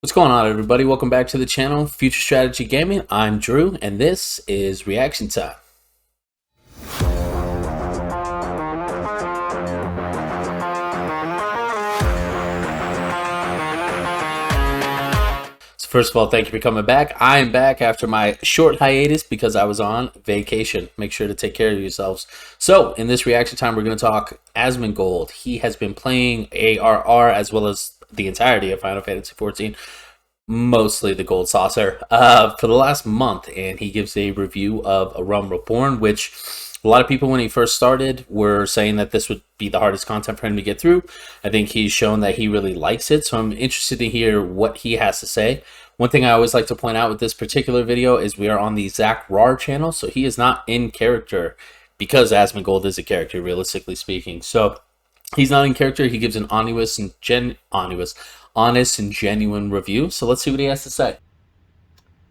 What's going on, everybody? Welcome back to the channel, Future Strategy Gaming. I'm Drew, and this is Reaction Time. So first of all, thank you for coming back. I am back after my short hiatus because I was on vacation. Make sure to take care of yourselves. So in this reaction time, we're going to talk Asmongold. He has been playing ARR as well as the entirety of Final Fantasy XIV. Mostly the Gold Saucer for the last month, and he gives a review of A Realm Reborn, which a lot of people when he first started were saying that this would be the hardest content for him to get through. I think he's shown that he really likes it, so I'm interested to hear what he has to say. One thing I always like to point out with this particular video is we are on the Zach Rar channel, so he is not in character because Asmongold is a character, realistically speaking. So he's not in character. He gives an honest and genuine review. So let's see what he has to say.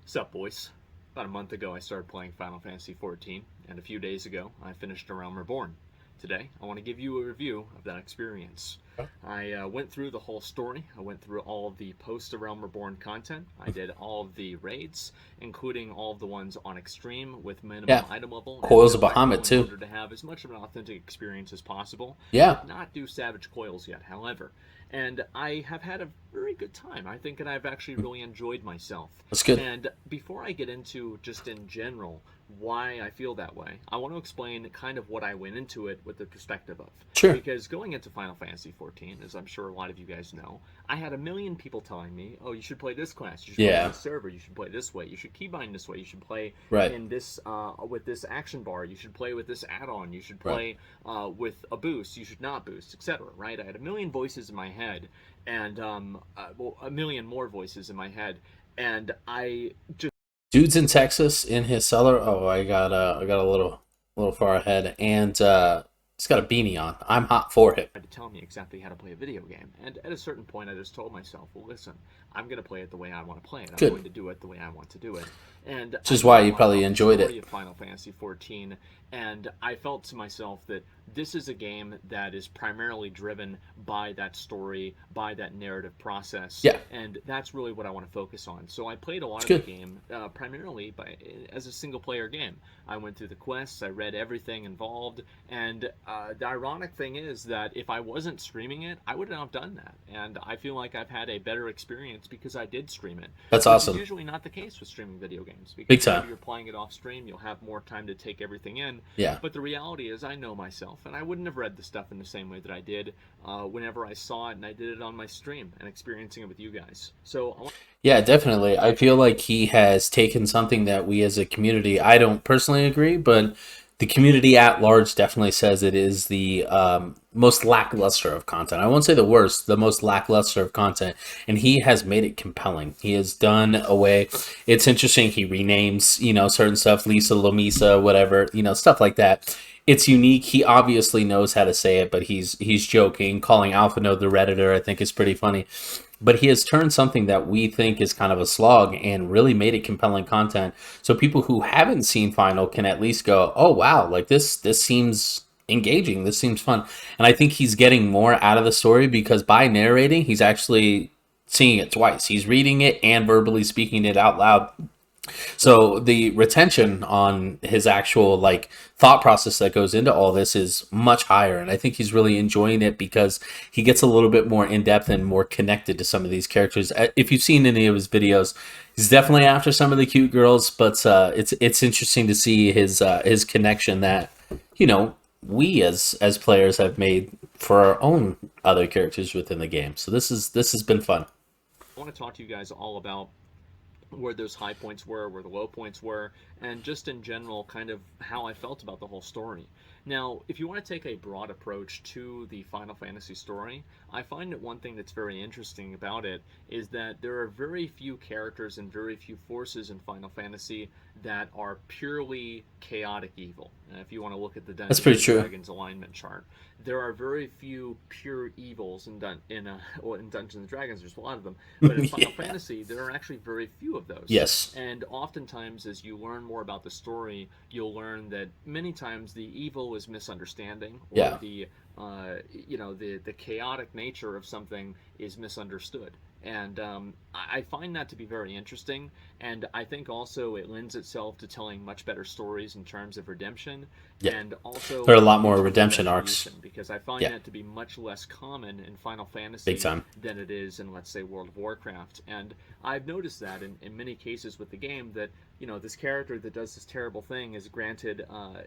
What's up, boys? About a month ago, I started playing Final Fantasy XIV, and a few days ago, I finished A Realm Reborn. Today, I want to give you a review of that experience. I went through the whole story. I went through all of the post A Realm Reborn content. I did all of the raids, including all of the ones on Extreme with minimum item level. Coils of Bahamut too. In order to have as much of an authentic experience as possible. Yeah. I did not do Savage Coils yet, however. And I have had a very good time. I think that I've actually really enjoyed myself. That's good. And before I get into just in general why I feel that way, I want to explain kind of what I went into it with the perspective of. Sure. Because going into Final Fantasy XIV, as I'm sure a lot of you guys know, I had a million people telling me, oh, you should play this class, you should play this server, you should play this way, you should keybind this way, you should play in this with this action bar, you should play with this add-on, you should play with a boost, you should not boost, etc. Right? I had a million voices in my head, and well, a million more voices in my head, and I just dude's in Texas in his cellar. Oh, I got a little far ahead, and he's got a beanie on. I'm hot for it. To tell me exactly how to play a video game, and at a certain point, I just told myself, well, listen, I'm going to play it the way I want to play it. I'm going to do it the way I want to do it, and which is why you probably enjoyed it. Final Fantasy XIV, and I felt to myself that this is a game that is primarily driven by that story, by that narrative process, and that's really what I want to focus on. So I played a lot of the game primarily as a single-player game. I went through the quests, I read everything involved, and the ironic thing is that if I wasn't streaming it, I would not have done that, and I feel like I've had a better experience because I did stream it. That's awesome. It's usually not the case with streaming video games, because big time. If you're playing it off stream, you'll have more time to take everything in. Yeah. But the reality is, I know myself, and I wouldn't have read the stuff in the same way that I did whenever I saw it, and I did it on my stream and experiencing it with you guys. So yeah, definitely. I feel like he has taken something that we as a community, I don't personally agree, but the community at large definitely says it is the most lackluster of content. I won't say the worst, the most lackluster of content. And he has made it compelling. He has done away. It's interesting. He renames, certain stuff, Lisa, Lomisa, whatever, stuff like that. It's unique. He obviously knows how to say it, but he's joking. Calling Alpha Node the Redditor, I think, is pretty funny. But he has turned something that we think is kind of a slog and really made it compelling content. So people who haven't seen Final can at least go, oh, wow, like this seems engaging. This seems fun. And I think he's getting more out of the story because by narrating, he's actually seeing it twice. He's reading it and verbally speaking it out loud. So the retention on his actual thought process that goes into all this is much higher, and I think he's really enjoying it because he gets a little bit more in depth and more connected to some of these characters. If you've seen any of his videos, he's definitely after some of the cute girls, but it's interesting to see his connection that we as players have made for our own other characters within the game. So this has been fun. I want to talk to you guys all about where those high points were, where the low points were, and just in general kind of how I felt about the whole story. Now, if you want to take a broad approach to the Final Fantasy story, I find that one thing that's very interesting about it is that there are very few characters and very few forces in Final Fantasy that are purely chaotic evil. And if you want to look at the Dungeons and Dragons alignment chart, there are very few pure evils in Dungeons and Dragons. There's a lot of them, but in Final Fantasy, there are actually very few of those. Yes. And oftentimes, as you learn more about the story, you'll learn that many times the evil is misunderstanding, or the chaotic nature of something is misunderstood. And I find that to be very interesting. And I think also it lends itself to telling much better stories in terms of redemption Yeah, and there are also a lot in more terms of redemption arcs. retribution, because I find Yeah, that to be much less common in Final big Fantasy time. than it is in, let's say, World of Warcraft. And I've noticed that in many cases with the game that, this character that does this terrible thing is granted,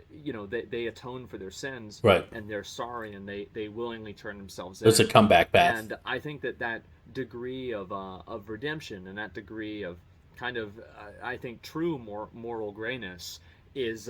they atone for their sins Right. and they're sorry and they willingly turn themselves There's a in. comeback path. And I think that degree of redemption and that degree of kind of, I think, true moral grayness is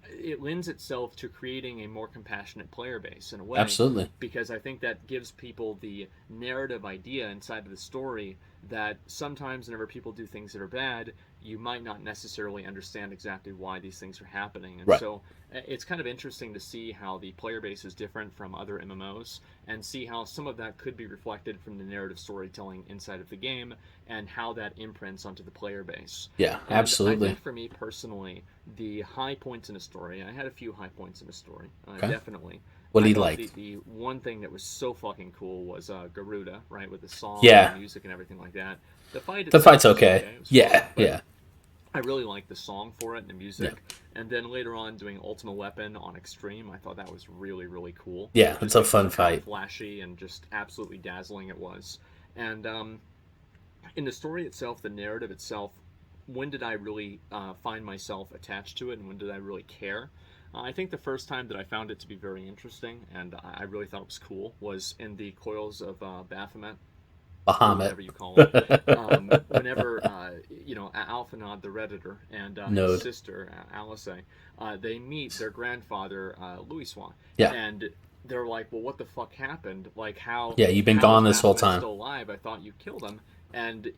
it lends itself to creating a more compassionate player base in a way, Absolutely. because I think that gives people the narrative idea inside of the story that sometimes whenever people do things that are bad, you might not necessarily understand exactly why these things are happening. And Right. so it's kind of interesting to see how the player base is different from other MMOs and see how some of that could be reflected from the narrative storytelling inside of the game and how that imprints onto the player base. Yeah, And I absolutely. think for me personally, the high points in a story, I had a few high points in a story, Okay. definitely. What do I you thought like? the one thing that was so fucking cool was Garuda, right, with the song and the Yeah, music and everything like that. The fight the fight's itself was okay. okay, it was fun, Yeah, but yeah, I really liked the song for it and the yeah, music. And then later on, doing Ultimate Weapon on Extreme, I thought that was really, really cool, yeah. It's just a because fun of how fight. flashy and just absolutely dazzling it was. And in the story itself, the narrative itself, when did I really find myself attached to it, and when did I really care? I think the first time that I found it to be very interesting, and I really thought it was cool, was in the Coils of Baphomet, or Bahamut. whatever you call it. Whenever Alphanod the Redditor and his Node. sister Alice, they meet their grandfather Louisoix, Yeah, and they're like, "Well, what the fuck happened? Like, how yeah. You've been how is gone this whole Baphomet time. still alive? I thought you killed him." And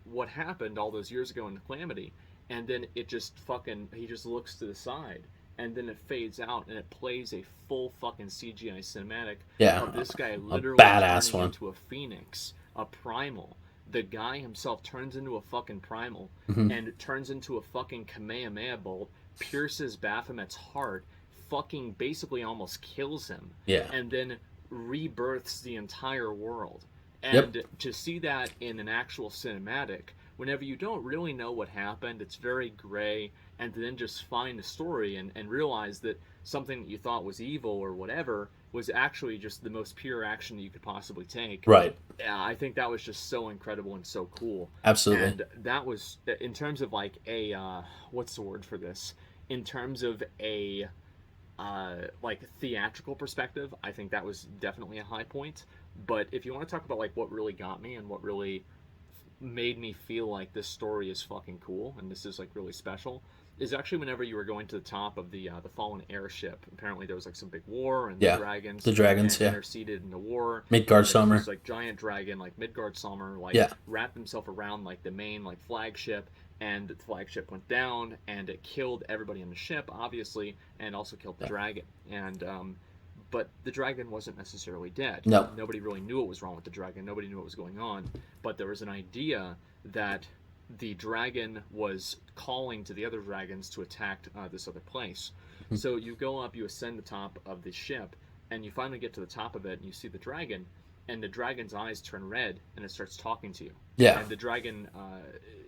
what happened all those years ago in the Calamity? And then it just fucking he just looks to the side, and then it fades out, and it plays a full fucking CGI cinematic Yeah, of this guy a literally badass turning one. into a phoenix, a primal. The guy himself turns into a fucking primal Hmm. and turns into a fucking Kamehameha bolt, pierces Baphomet's heart, fucking basically almost kills him, Yeah. and then rebirths the entire world. Yep. And to see that in an actual cinematic, whenever you don't really know what happened, it's very gray, and to then just find the story and realize that something that you thought was evil or whatever was actually just the most pure action that you could possibly take. Right. Yeah, I think that was just so incredible and so cool. Absolutely. And that was in terms of like a what's the word for this? In terms of a like theatrical perspective, I think that was definitely a high point. But if you want to talk about like what really got me and what really made me feel like this story is fucking cool and this is like really special is actually whenever you were going to the top of the fallen airship. Apparently there was like some big war and the Yeah. dragons The dragons. Yeah. interceded in the war, Midgard and there was this Summer. like giant dragon like Midgard Sommer like Yeah. wrapped himself around like the main like flagship, and the flagship went down and it killed everybody on the ship obviously, and also killed the Yeah. dragon. And but the dragon wasn't necessarily dead. No. Nobody really knew what was wrong with the dragon. Nobody knew what was going on. But there was an idea that the dragon was calling to the other dragons to attack this other place. So you go up, you ascend the top of the ship, and you finally get to the top of it, and you see the dragon, and the dragon's eyes turn red, and it starts talking to you. Yeah. And the dragon,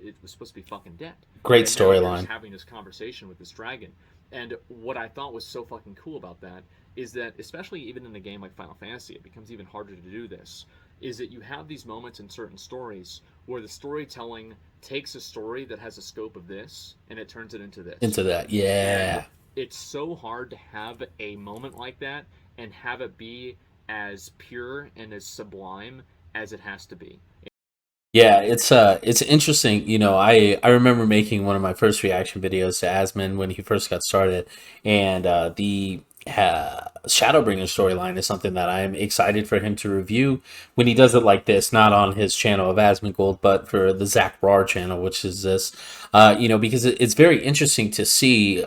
it was supposed to be fucking dead. Great And now you're just storyline. having this conversation with this dragon. And what I thought was so fucking cool about that is that, especially even in a game like Final Fantasy, it becomes even harder to do this. Is that you have these moments in certain stories where the storytelling takes a story that has a scope of this and it turns it into Into this. that. And Yeah. it's so hard to have a moment like that and have it be as pure and as sublime as it has to be. Yeah, it's interesting. I remember making one of my first reaction videos to Asmon when he first got started, and the Shadowbringer storyline is something that I'm excited for him to review when he does it like this, not on his channel of Asmongold, but for the Zach Rar channel, which is this. Because it's very interesting to see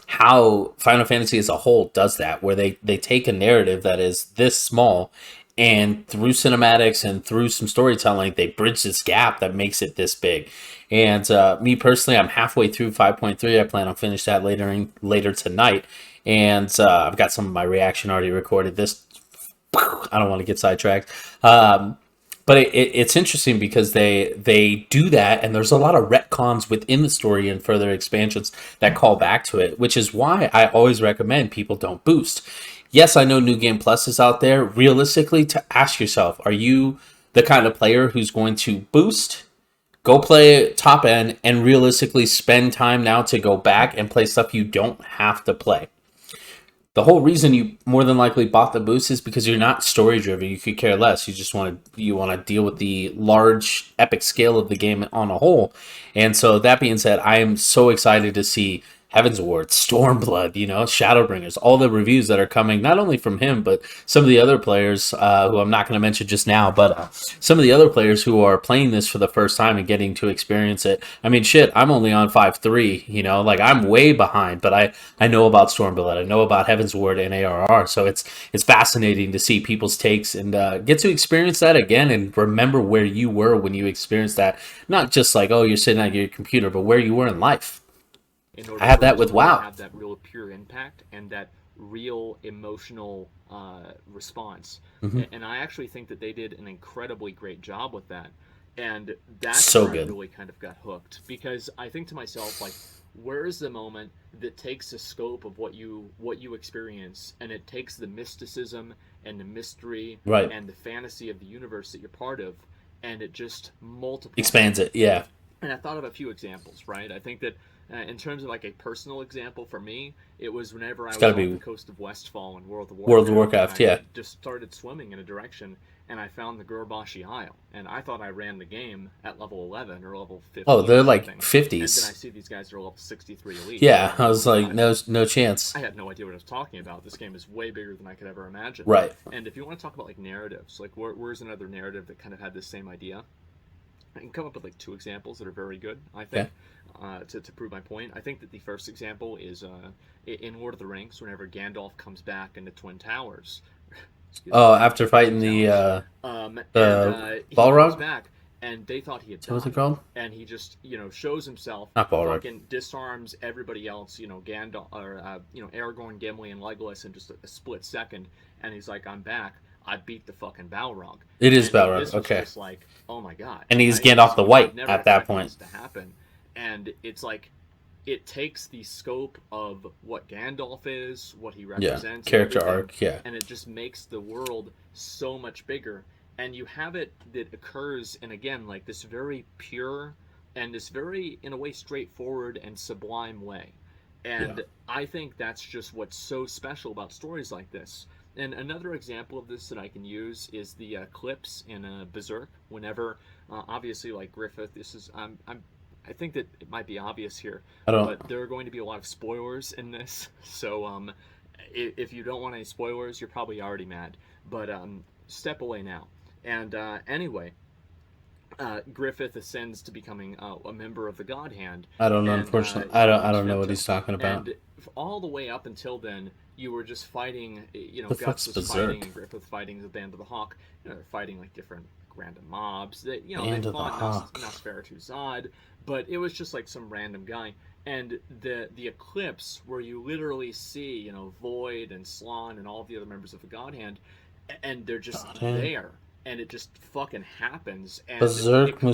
how Final Fantasy as a whole does that, where they take a narrative that is this small, and through cinematics and through some storytelling, they bridge this gap that makes it this big. And me personally, I'm halfway through 5.3. I plan on finish that later tonight, and I've got some of my reaction already recorded. This I don't want to get sidetracked. But it's interesting because they do that, and there's a lot of retcons within the story and further expansions that call back to it, which is why I always recommend people don't boost. Yes, I know New Game Plus is out there. Realistically, to ask yourself, are you the kind of player who's going to boost, go play top end, and realistically spend time now to go back and play stuff you don't have to play? The whole reason you more than likely bought the boost is because you're not story driven. You could care less. You want to deal with the large epic scale of the game on a whole. And so that being said, I am so excited to see Heaven's Ward, Stormblood, Shadowbringers, all the reviews that are coming, not only from him, but some of the other players who I'm not going to mention just now, but some of the other players who are playing this for the first time and getting to experience it. I mean, shit, I'm only on 5.3, like I'm way behind, but I know about Stormblood, I know about Heaven's Ward and ARR, so it's fascinating to see people's takes and get to experience that again and remember where you were when you experienced that. Not just like, oh, you're sitting at your computer, but where you were in life. In I order have for that it to with really WoW. have that real pure impact and that real emotional response. Hmm. And I actually think that they did an incredibly great job with that. And that's So where I good. really kind of got hooked because I think to myself, like, where is the moment that takes the scope of what you experience and it takes the mysticism and the mystery Right. and the fantasy of the universe that you're part of and it just multiplies Expands it. it. Yeah. And I thought of a few examples, right? I think that in terms of like a personal example for me, it was whenever I It's got was to off the be coast of Westfall in World of World of Warcraft, and Warcraft. I Yeah. just started swimming in a direction, and I found the Gurbashi Isle, and I thought I ran the game at level 11 or level Oh, 15 or they're like something, and then I 50s. see these guys are level 63 elite, and I'm Yeah. like, I oh was my like, god, no chance. I had no idea what I was talking about. This game is way bigger than I could ever imagine. Right. And if you want to talk about like narratives, like where's another narrative that kind of had this same idea? I can come up with like two examples that are very good, I Okay. think, to prove my point. I think that the first example is in Lord of the Rings, whenever Gandalf comes back into Twin Towers, excuse me, Oh, after the Two fighting Towers, and the he comes Balrog. back, and they thought he had Is that what they're died. called? And he just, shows himself, Not Balrog. fucking disarms everybody else, Gandalf, or, Aragorn, Gimli, and Legolas in just a split second. And he's like, I'm back. I beat the fucking Balrog. It is And Balrog. this was Okay. just like, oh my god, And he's right? Gandalf This the you White would never at that expect point. this to happen. And it's like, it takes the scope of what Gandalf is, what he Yeah. represents, and Character everything, arc. Yeah. and it just makes the world so much bigger. And you have it that occurs in, again, like this very pure and this very, in a way, straightforward and sublime way. Yeah. And I think that's just what's so special about stories like this. And another example of this that I can use is the clips in Berserk. Whenever, obviously, like Griffith, this is I think that it might be obvious here, I don't. but there are going to be a lot of spoilers in this. So if you don't want any spoilers, you're probably already mad. But step away now. And anyway, Griffith ascends to becoming a member of the God Hand, I don't know. and Unfortunately, he I becomes don't know what Femto. he's talking about. And all the way up until then, you were just fighting. The Guts fuck's was fighting, Berserk? and Griffith fighting the Band of the Hawk. They're fighting like different random mobs. They Band of the fought Hawk. Nosferatu Zod, but it was just like some random guy. And the eclipse where you literally see Void and Slan and all the other members of the God Hand, and they're just God damn. there, and it just fucking happens, and it Berserk completely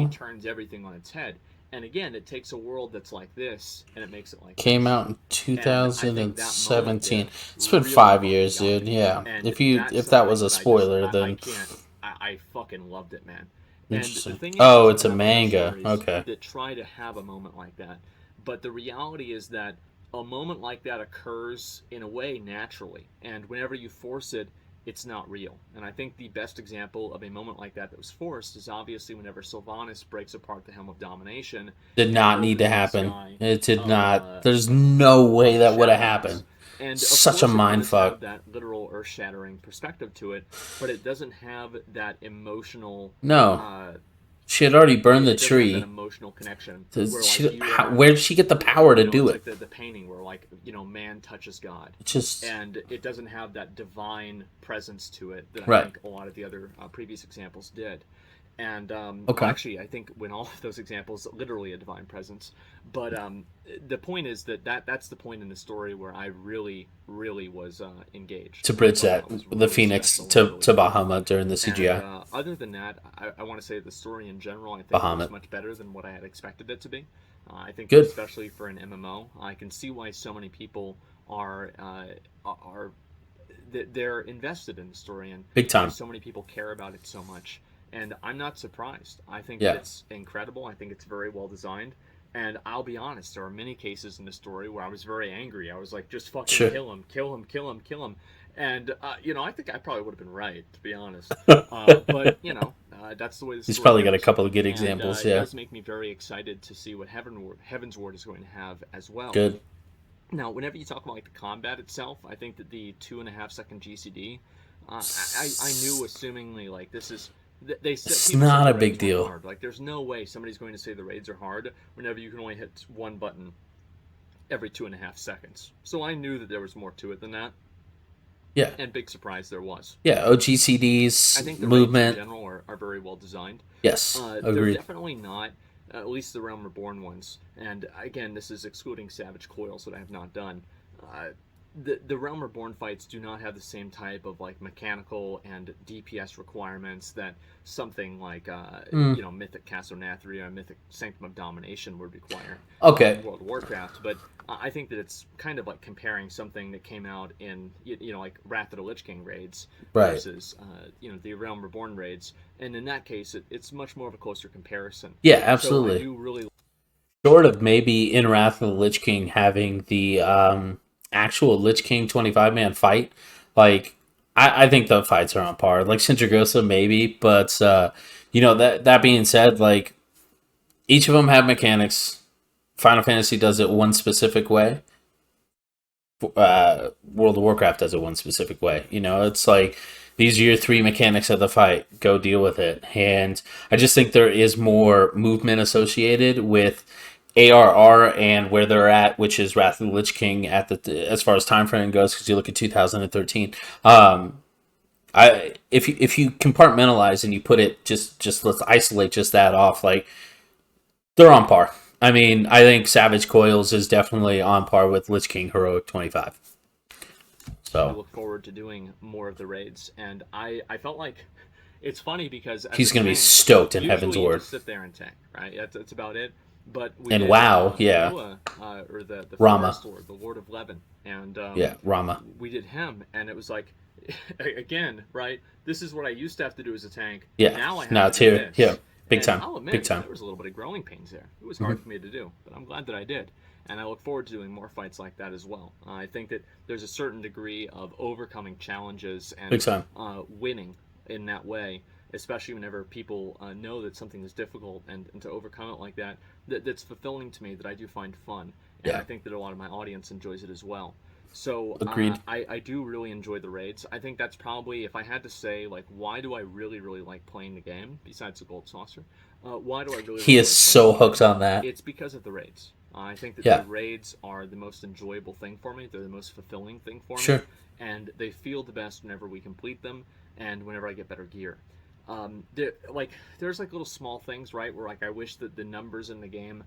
Musou turns everything on its head. And again, it takes a world that's like this and it makes it like came this. out in And I think that moment 2017. there It's been really 5 years, fucking got dude. me. Yeah. And that's If that was something a that I just spoiler, I then can't I fucking loved it, man. And the interesting. thing is Oh, you it's a have other manga. stories Okay. that try to have a moment like that, but the reality is that a moment like that occurs in a way naturally, and whenever you force it, it's not real. And I think the best example of a moment like that was forced is obviously whenever Sylvanas breaks apart the Helm of Domination Did and not need to opens the happen. sky It did of not. There's no way of the that would have Shadowlands. happened. And of Such a course, it mind does have fuck. that literal earth shattering perspective to it, but it doesn't have that emotional. No. Uh, She had already burned the it doesn't have that tree. emotional connection where, She, like, you are. where did she get the power to do It's it? like the painting where, like, man touches God. It's just And it doesn't have that divine presence to it that I right. think a lot of the other previous examples did. And well, Okay. actually, I think when all of those examples, literally a divine presence. But the point is that's the point in the story where I really, really was engaged. To I bridge thought that, that was the really Phoenix special and really to cool. Bahamut during the And CGI. other than that, I want to say the story in general, I think, was Bahamut. much better than what I had expected it to be. I think that Good. especially for an MMO, I can see why so many people are they're invested in the story and Big why time. so many people care about it so much. And I'm not surprised. I think that Yeah. it's incredible. I think it's very well designed. And I'll be honest, there are many cases in the story where I was very angry. I was like, just fucking Sure. kill him, kill him, kill him, kill him. And, I think I probably would have been right, to be honest. But, that's the way the He's story probably got a goes. couple of good And examples. it Yeah. does make me very excited to see what Heaven's Ward is going to have as well. Good. Now, whenever you talk about like the combat itself, I think that the 2.5 second GCD, I knew assumingly like this is they said It's people said not the a big raids were deal. hard. Like, there's no way somebody's going to say the raids are hard whenever you can only hit one button every 2.5 seconds. So I knew that there was more to it than that, Yeah. and big surprise there was. Yeah. I OGCDs, think the raids in movement. general are very well designed. Yes. They're Agreed. definitely not, at least the Realm Reborn ones. And again, this is excluding Savage Coils that I have not done. Uh, the Realm Reborn fights do not have the same type of like mechanical and DPS requirements that something like Mm. Mythic Castle Nathria, Mythic Sanctum of Domination would require in Okay. World of Warcraft. But I think that it's kind of like comparing something that came out in like Wrath of the Lich King raids Right. versus the Realm Reborn raids, and in that case, it's much more of a closer comparison. Yeah. So I Absolutely. do really Short of maybe in Wrath of the Lich King having the actual Lich King 25-man fight, like I think the fights are on par. Like Sindragosa maybe, but that being said, like each of them have mechanics. Final Fantasy does it one specific way. World of Warcraft does it one specific way. It's like these are your three mechanics of the fight. Go deal with it. And I just think there is more movement associated with ARR and where they're at, which is Wrath of the Lich King at the as far as time frame goes. Because you look at 2013. If you compartmentalize and you put it just let's isolate just that off, like they're on par. I mean, I think Savage Coils is definitely on par with Lich King Heroic 25. So look forward to doing more of the raids, and I felt like it's funny because as a he's going to be tank, stoked in Heaven's usually you Ward. just sit there and tank, right? That's about it. But we And did WoW, yeah. Noah, or the Rama. Forest Lord, the Lord of Levin, and Yeah, Rama. we did him, and it was like, again, right? This is what I used to have to do as a tank. Yeah. Now I have Now to it's do here. Yeah. this. Big And time. I'll Big admit, time. there was a little bit of growing pains there. It was hard Mm-hmm. for me to do, but I'm glad that I did. And I look forward to doing more fights like that as well. I think that there's a certain degree of overcoming challenges Big and time. winning in that way, especially whenever people know that something is difficult, and to overcome it like that's fulfilling to me, that I do find fun. And Yeah. I think that a lot of my audience enjoys it as well. So Agreed. I do really enjoy the raids. I think that's probably, if I had to say, like, why do I really, really like playing the game, besides the Gold Saucer? Why do I really, He really is like playing so the game? hooked on that. It's because of the raids. I think that the Yeah. raids are the most enjoyable thing for me. They're the most fulfilling thing for me. Sure. And they feel the best whenever we complete them and whenever I get better gear. There's like little small things, right, where like I wish that the numbers in the game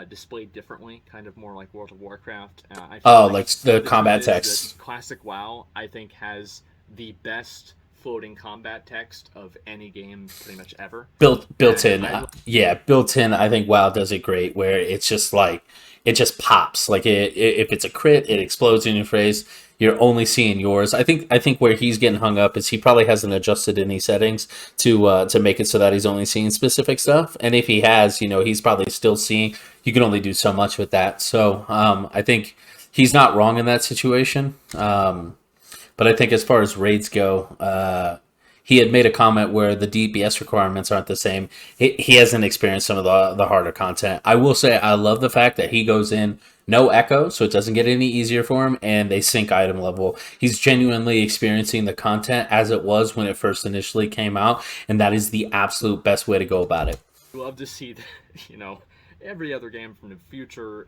displayed differently, kind of more like World of Warcraft. I feel Oh, like like the the truth combat is text. that Classic WoW, I think, has the best floating combat text of any game pretty much ever. Built And in. Yeah, built in. I think WoW does it great, where it's just like it just pops. Like if it's a crit, it explodes in your face. You're only seeing yours. I think where he's getting hung up is he probably hasn't adjusted any settings to make it so that he's only seeing specific stuff. And if he has, he's probably still seeing. You can only do so much with that. So I think he's not wrong in that situation. But I think as far as raids go, he had made a comment where the DPS requirements aren't the same. He hasn't experienced some of the harder content. I will say I love the fact that he goes in no echo, so it doesn't get any easier for him, and they sync item level. He's genuinely experiencing the content as it was when it first initially came out, and that is the absolute best way to go about it. love to see that, every other game from the future,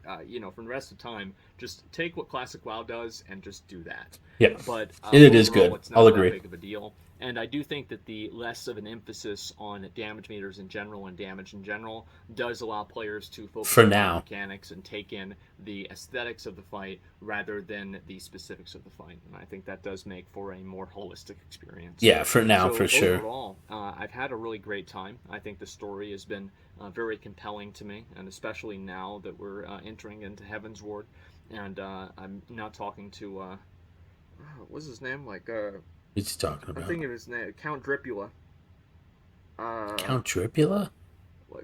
from the rest of time, just take what Classic WoW does and just do that. Yeah, But it is overall, good. it's I'll not that agree. big of a deal. And I do think that the less of an emphasis on damage meters in general and damage in general does allow players to focus For more on the now. mechanics and take in the aesthetics of the fight rather than the specifics of the fight. And I think that does make for a more holistic experience. Yeah, for now, for So sure. overall, I've had a really great time. I think the story has been very compelling to me, and especially now that we're entering into Heaven's Ward, and I'm now talking to what's his name? What's he talking I'm about? thinking of his name, Count Dripula. Uh, Count Dripula?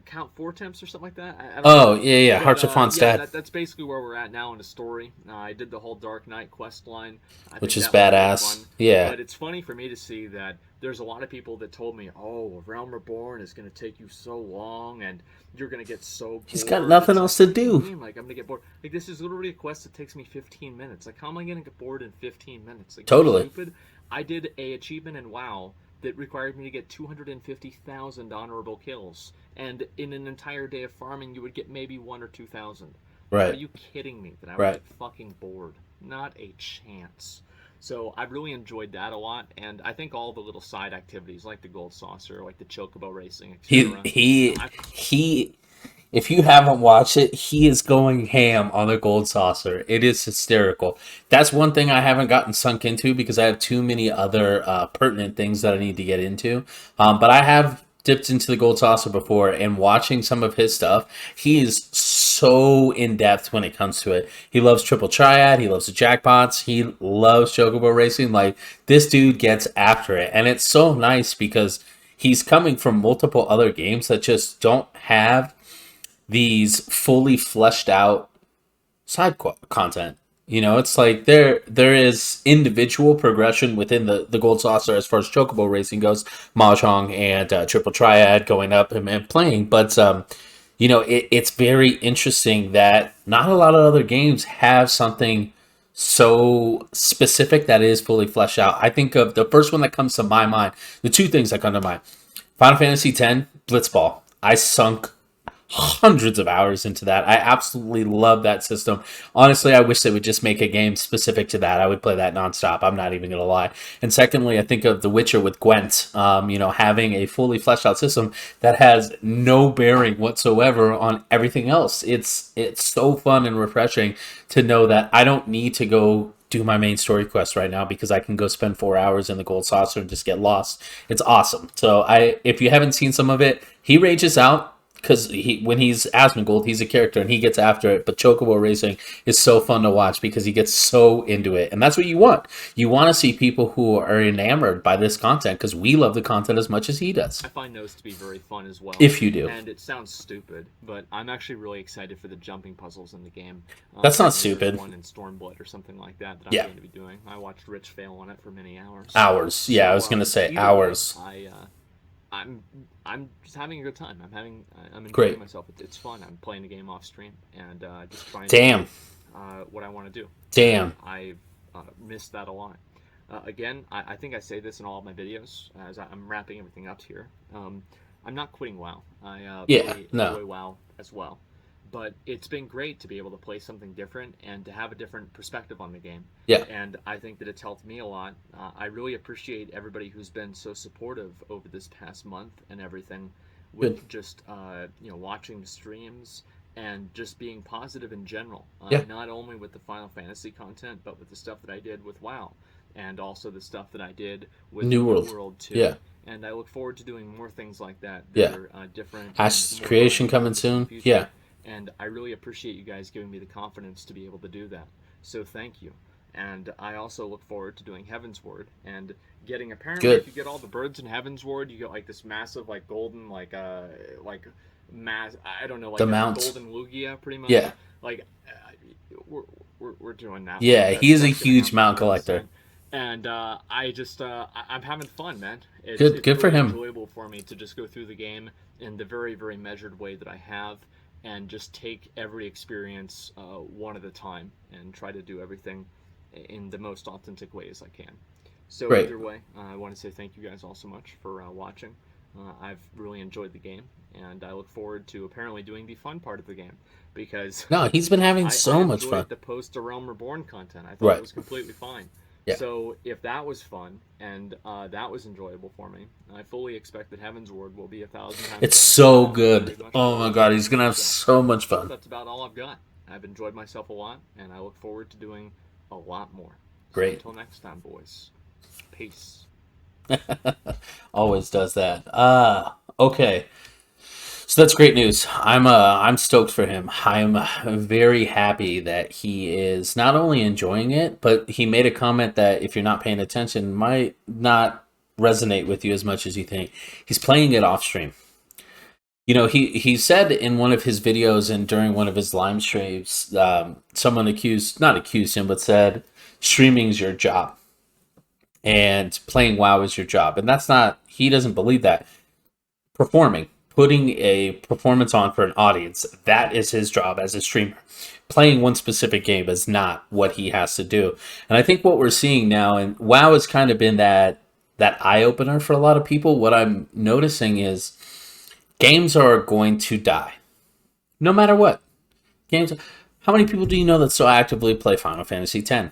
Count Four Temps or something like that. I don't Oh, remember. yeah, yeah. But Hearts of yeah, Fonstad, that's basically where we're at now in the story. I did the whole Dark Knight quest line. I which think is that was really badass. fun. Yeah. But it's funny for me to see that there's a lot of people that told me, "Oh, Realm Reborn is going to take you so long, and you're going to get so He's got bored." nothing It's like, else to what do you do. mean? Like I'm going to get bored? Like this is literally a quest that takes me 15 minutes. Like how am I going to get bored in 15 minutes? Like are you Totally. stupid? I did a achievement in WoW that required me to get 250,000 honorable kills. And in an entire day of farming, you would get maybe 1 or 2,000. Are Right. you kidding me that I would Right. get fucking bored? Not a chance. So I've really enjoyed that a lot, and I think all the little side activities like the gold saucer, like the chocobo racing, He etc. he I he if you haven't watched it, he is going ham on the gold saucer. It is hysterical. That's one thing I haven't gotten sunk into because I have too many other pertinent things that I need to get into. But I have dipped into the gold saucer before, and watching some of his stuff, he is so in depth when it comes to it. He loves triple triad. He loves the jackpots. He loves chocobo racing. Like this dude gets after it, and it's so nice because he's coming from multiple other games that just don't have these fully fleshed out content. You know, it's like there is individual progression within the gold saucer as far as chocobo racing goes, mahjong and triple triad going up and playing. But you know, it's very interesting that not a lot of other games have something so specific that is fully fleshed out. I think of the first one that comes to my mind. The two things that come to mind: Final Fantasy X Blitzball. I sunk hundreds of hours into that. I absolutely love that system. Honestly, I wish they would just make a game specific to that. I would play that nonstop. I'm not even gonna lie. And secondly, I think of The Witcher with Gwent. You know, having a fully fleshed out system that has no bearing whatsoever on everything else. It's so fun and refreshing to know that I don't need to go do my main story quest right now because I can go spend 4 hours in the gold saucer and just get lost. It's awesome. So if you haven't seen some of it, he rages out because when he's Asmongold, he's a character and he gets after it. But Chocobo Racing is so fun to watch because he gets so into it, and that's what you want. You want to see people who are enamored by this content because we love the content as much as he does. find those to be very fun as well. If you do, And it sounds stupid, but I'm actually really excited for the jumping puzzles in the game. that's not Apparently, there's stupid. one in Stormblood or something like that that I'm Yeah, going to be doing. I watched Rich fail on it for many hours. hours. Yeah, I So was gonna say either way, hours. I'm I'm just having a good time. I'm enjoying Great. myself. It's fun. I'm playing the game off stream and just trying to Damn. do what I want to do. And Damn. I've missed that a lot. Again, I think I say this in all of my videos as I'm wrapping everything up here. I'm not quitting WoW. I Yeah. really No. enjoy WoW as well. But it's been great to be able to play something different and to have a different perspective on the game. Yeah. And I think that it's helped me a lot. I really appreciate everybody who's been so supportive over this past month and everything, Good. with just watching the streams and just being positive in general. Yeah. Not only with the Final Fantasy content, but with the stuff that I did with WoW, and also the stuff that I did with New New World. World too. Yeah. And I look forward to doing more things like that that Yeah. are different and Ash's more fun creation coming in the soon. future. Yeah. And I really appreciate you guys giving me the confidence to be able to do that. So thank you. And I also look forward to doing Heaven's Ward and getting, apparently Good. if you get all the birds in Heaven's Ward, you get like this massive like golden like mass, I don't know, The like a mounts. golden Lugia pretty much. Yeah. Like we're doing that one. Yeah. He is a That's gonna huge happen mount 100%. collector. And I'm having fun, man. Good. It's Good for really him. enjoyable for me to just go through the game in the very very measured way that I have, and just take every experience one at a time and try to do everything in the most authentic way as I can. So Great. either way, I want to say thank you guys all so much for watching. I've really enjoyed the game, and I look forward to apparently doing the fun part of the game because No, he's been having I so much fun. enjoyed the post A Realm Reborn content. I thought it Right. was completely fine. Yeah. So if that was fun and that was enjoyable for me, I fully expect that Heaven's Word will be 1,000 times It's better. so And I good. very much Oh my forward to god, he's playing gonna it. have So so much I guess fun. that's about all I've got. I've enjoyed myself a lot, and I look forward to doing a lot more. So Great. until next time, boys, peace. Always does that. Okay. So that's great news. I'm stoked for him. I'm very happy that he is not only enjoying it, but he made a comment that if you're not paying attention might not resonate with you as much as you think. He's playing it off stream. You know, he said in one of his videos and during one of his live streams, someone not accused him, but said streaming's your job and playing WoW is your job, and that's not. He doesn't believe that. Performing, putting a performance on for an audience, that is his job as a streamer. Playing one specific game is not what he has to do. And I think what we're seeing now, and WoW has kind of been that eye opener for a lot of people. What I'm noticing is games are going to die, no matter what. Games. How many people do you know that still actively play Final Fantasy X?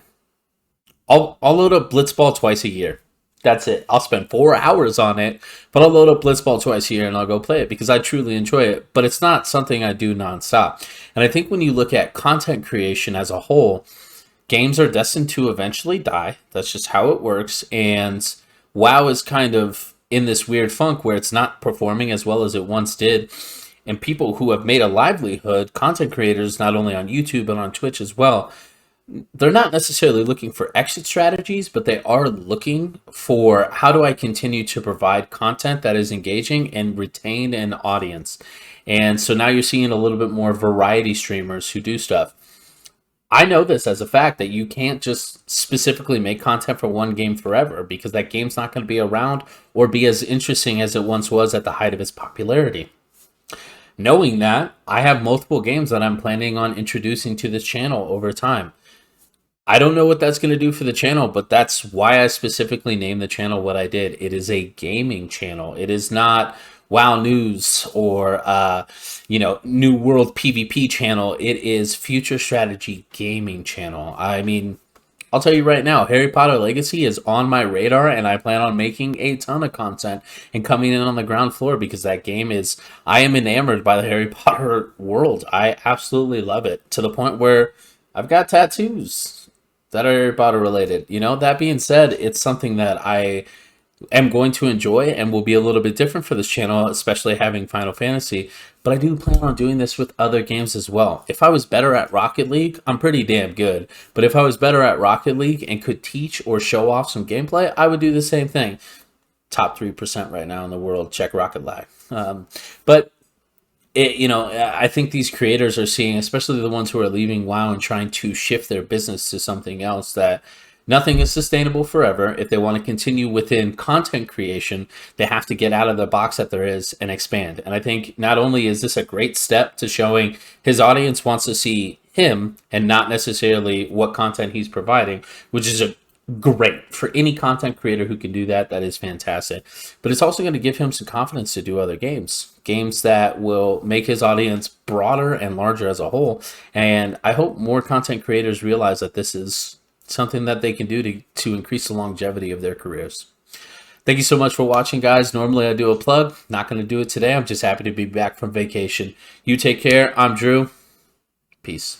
I'll load up Blitzball twice a year. That's it. I'll spend 4 hours on it, but I'll load up Blitzball twice a year and I'll go play it because I truly enjoy it. But it's not something I do nonstop. And I think when you look at content creation as a whole, games are destined to eventually die. That's just how it works. And WoW is kind of in this weird funk where it's not performing as well as it once did. And people who have made a livelihood, content creators, not only on YouTube but on Twitch as well, they're not necessarily looking for exit strategies, but they are looking for how do I continue to provide content that is engaging and retain an audience. And so now you're seeing a little bit more variety streamers who do stuff. I know this as a fact that you can't just specifically make content for one game forever because that game's not going to be around or be as interesting as it once was at the height of its popularity. Knowing that, I have multiple games that I'm planning on introducing to this channel over time. I don't know what that's going to do for the channel, but that's why I specifically named the channel what I did. It is a gaming channel. It is not WoW News or New World PvP channel. It is Future Strategy Gaming channel. I mean, I'll tell you right now, Harry Potter Legacy is on my radar, and I plan on making a ton of content and coming in on the ground floor because that game is. I am enamored by the Harry Potter world. I absolutely love it to the point where I've got tattoos that are Harry Potter related. You know, that being said, it's something that I am going to enjoy and will be a little bit different for this channel, especially having Final Fantasy. But I do plan on doing this with other games as well. If I was better at Rocket League, I'm pretty damn good. But if I was better at Rocket League and could teach or show off some gameplay, I would do the same thing. Top 3% right now in the world, check Rocket League. But I think these creators are seeing, especially the ones who are leaving WoW and trying to shift their business to something else, that nothing is sustainable forever. If they want to continue within content creation, they have to get out of the box that there is and expand. And I think not only is this a great step to showing his audience wants to see him and not necessarily what content he's providing, which is a great for any content creator who can do that. That is fantastic. But it's also going to give him some confidence to do other games that will make his audience broader and larger as a whole. And I hope more content creators realize that this is something that they can do to increase the longevity of their careers. Thank you so much for watching, guys. Normally I do a plug. Not going to do it today. I'm just happy to be back from vacation. You take care. I'm Drew. Peace.